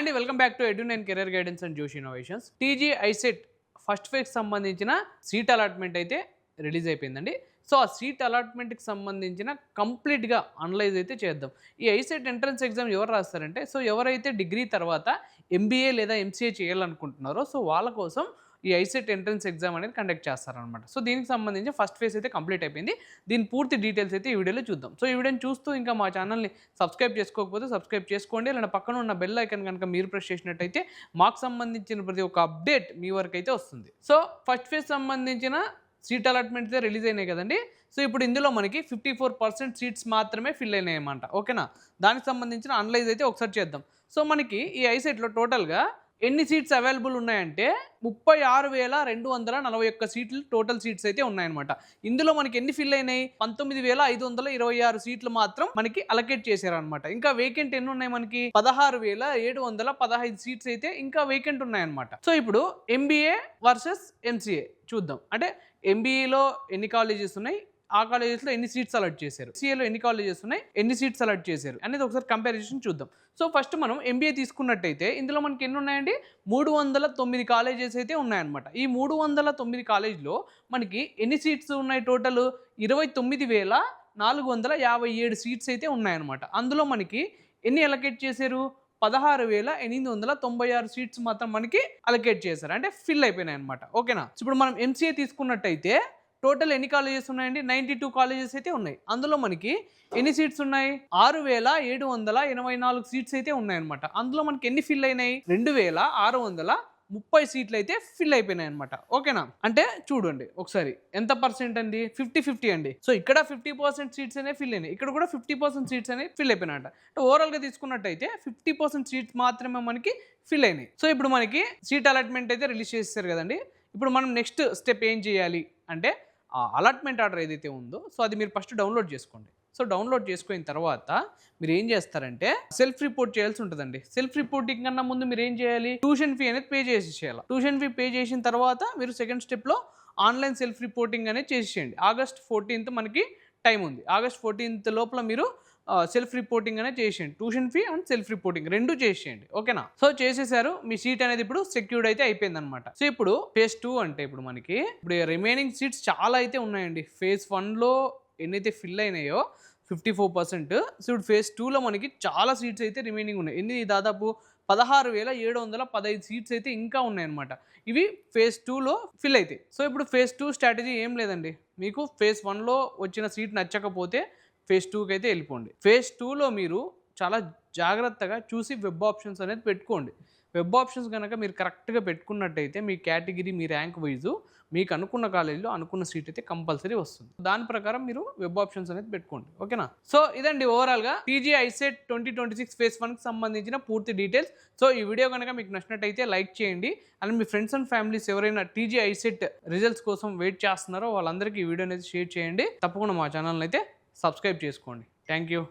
Hi అండి, welcome back to ఎడ్యున్ and career guidance and Josh innovations. TG ICET first phase సంబంధించిన seat allotment అయితే release అయిపోయిందండి. So ఆ సీట్ అలాట్మెంట్కి సంబంధించిన కంప్లీట్గా అనలైజ్ అయితే చేద్దాం. ఈ ఐసెట్ ఎంట్రన్స్ ఎగ్జామ్ ఎవరు రాస్తారంటే, సో ఎవరైతే డిగ్రీ తర్వాత ఎంబీఏ లేదా ఎంసీఏ చేయాలనుకుంటున్నారో సో వాళ్ళ కోసం ఈ ఐసెట్ ఎంట్రన్స్ ఎగ్జామ్ అనేది కండక్ట్ చేస్తారనమాట. సో దీనికి సంబంధించి ఫస్ట్ ఫేజ్ అయితే కంప్లీట్ అయిపోయింది. దీని పూర్తి డీటెయిల్స్ అయితే ఈ వీడియోలో చూద్దాం. సో ఈ వీడియోని చూస్తూ ఇంకా మా ఛానల్ని సబ్స్క్రైబ్ చేసుకోకపోతే సబ్స్క్రైబ్ చేసుకోండి. లేదా పక్కన ఉన్న బెల్ ఐకాన్ కనుక మీరు ప్రెస్ చేసినట్టయితే మాకు సంబంధించిన ప్రతి ఒక్క అప్డేట్ మీ వరకు అయితే వస్తుంది. సో ఫస్ట్ ఫేజ్ సంబంధించిన సీట్ అలాట్మెంట్ అయితే రిలీజ్ అయినాయి కదండి. సో ఇప్పుడు ఇందులో మనకి 54% సీట్స్ మాత్రమే ఫిల్ అయినాయి అన్నమాట. ఓకేనా, దానికి సంబంధించిన అనలైజ్ అయితే ఒకసారి చేద్దాం. సో మనకి ఈ ఐసెట్లో టోటల్గా ఎన్ని సీట్స్ అవైలబుల్ ఉన్నాయంటే 36,241 సీట్లు టోటల్ సీట్స్ అయితే ఉన్నాయన్నమాట. ఇందులో మనకి ఎన్ని ఫిల్ అయినాయి, 19,526 సీట్లు మాత్రం మనకి అలకేట్ చేశారనమాట. ఇంకా వేకెంట్ ఎన్ని ఉన్నాయి, మనకి 16,715 సీట్స్ అయితే ఇంకా వేకెంట్ ఉన్నాయన్నమాట. సో ఇప్పుడు ఎంబీఏ వర్సెస్ ఎంసీఏ చూద్దాం. అంటే ఎంబీఏలో ఎన్ని కాలేజెస్ ఉన్నాయి, ఆ కాలేజెస్లో ఎన్ని సీట్స్ అలాట్ చేశారు, సిఏలో ఎన్ని కాలేజెస్ ఉన్నాయి, ఎన్ని సీట్స్ అలాట్ చేశారు అనేది ఒకసారి కంపారిజన్ చూద్దాం. సో ఫస్ట్ మనం ఎంబీఏ తీసుకున్నట్టయితే ఇందులో మనకి ఎన్ని ఉన్నాయండి, 309 కాలేజెస్ అయితే ఉన్నాయన్నమాట. ఈ 309 కాలేజ్లో మనకి ఎన్ని సీట్స్ ఉన్నాయి, టోటల్ 29,457 సీట్స్ అయితే ఉన్నాయన్నమాట. అందులో మనకి ఎన్ని అలకేట్ చేశారు, 16,896 సీట్స్ మాత్రం మనకి అలకేట్ చేశారు, అంటే ఫిల్ అయిపోయినాయి అనమాట. ఓకేనా, ఇప్పుడు మనం ఎంసీఏ తీసుకున్నట్టయితే టోటల్ ఎన్ని కాలేజెస్ ఉన్నాయండి, 92 కాలేజెస్ అయితే ఉన్నాయి. అందులో మనకి ఎన్ని సీట్స్ ఉన్నాయి, 6,784 సీట్స్ అయితే ఉన్నాయన్నమాట. అందులో మనకి ఎన్ని ఫిల్ అయినాయి, 2,630 సీట్లు అయితే ఫిల్ అయిపోయినాయి అనమాట. ఓకేనా, అంటే చూడండి ఒకసారి ఎంత పర్సెంట్ అండి, 50-50 అండి. సో ఇక్కడ 50% సీట్స్ అనేవి ఫిల్ అయినాయి, ఇక్కడ కూడా 50% సీట్స్ అనేవి ఫిల్ అయిపోయినాయంట. అంటే ఓవరాల్గా తీసుకున్నట్టయితే 50% సీట్స్ మాత్రమే మనకి ఫిల్ అయినాయి. సో ఇప్పుడు మనకి సీట్ అలాట్మెంట్ అయితే రిలీజ్ చేస్తారు కదండి. ఇప్పుడు మనం నెక్స్ట్ స్టెప్ ఏం చేయాలి అంటే, అలాట్మెంట్ ఆర్డర్ ఏదైతే ఉందో సో అది మీరు ఫస్ట్ డౌన్లోడ్ చేసుకోండి. సో డౌన్లోడ్ చేసుకున్న తర్వాత మీరు ఏం చేస్తారంటే సెల్ఫ్ రిపోర్ట్ చేయాల్సి ఉంటుందండి. సెల్ఫ్ రిపోర్టింగ్ కన్నా ముందు మీరు ఏం చేయాలి, ట్యూషన్ ఫీ అనేది పే చేసి చేయాలి. ట్యూషన్ ఫీ పే చేసిన తర్వాత మీరు సెకండ్ స్టెప్లో ఆన్లైన్ సెల్ఫ్ రిపోర్టింగ్ అనేది చేసేయండి. August 14th మనకి టైం ఉంది. August 14th లోపల మీరు సెల్ఫ్ రిపోర్టింగ్ అనేది చేసేయండి. Tuition fee and self reporting రెండు చేసేయండి. ఓకేనా, సో చేసేసారు, మీ సీట్ అనేది ఇప్పుడు సెక్యూర్డ్ అయితే అయిపోయింది అనమాట. సో ఇప్పుడు ఫేజ్ 2 అంటే ఇప్పుడు మనకి ఇప్పుడు రిమైనింగ్ సీట్స్ చాలా అయితే ఉన్నాయండి. ఫేజ్ 1లో ఎన్నైతే ఫిల్ అయినాయో 54%. సో ఇప్పుడు ఫేజ్ 2లో మనకి చాలా సీట్స్ అయితే రిమైనింగ్ ఉన్నాయి. ఎన్ని, దాదాపు 16,715 సీట్స్ అయితే ఇంకా ఉన్నాయన్నమాట. ఇవి ఫేజ్ 2లో ఫిల్ అవుతాయి. సో ఇప్పుడు ఫేజ్ 2 స్ట్రాటజీ ఏం లేదండి, మీకు ఫేజ్ 1లో వచ్చిన సీట్ నచ్చకపోతే ఫేజ్ 2కి అయితే వెళ్ళిపోండి. ఫేజ్ 2లో మీరు చాలా జాగ్రత్తగా చూసి వెబ్ ఆప్షన్స్ అనేది పెట్టుకోండి. వెబ్ ఆప్షన్స్ కనుక మీరు కరెక్ట్గా పెట్టుకున్నట్టయితే మీ కేటగిరీ, మీ ర్యాంక్ వైజు మీకు అనుకున్న కాలేజీలో అనుకున్న సీట్ అయితే కంపల్సరీ వస్తుంది. దాని ప్రకారం మీరు వెబ్ ఆప్షన్స్ అనేది పెట్టుకోండి. ఓకేనా, సో ఇదండి ఓవరాల్గా టీజీ ఐసెట్ 2026 ఫేజ్ 1కి సంబంధించిన పూర్తి డీటెయిల్స్. సో ఈ వీడియో కనుక మీకు నచ్చినట్టయితే లైక్ చేయండి. And me friends and families ఎవరైనా టీజీ ఐసెట్ రిజల్ట్స్ కోసం వెయిట్ చేస్తున్నారో వాళ్ళందరికీ ఈ వీడియో అనేది షేర్ చేయండి. తప్పకుండా మా ఛానల్ని అయితే సబ్స్క్రైబ్ చేసుకోండి. Thank you.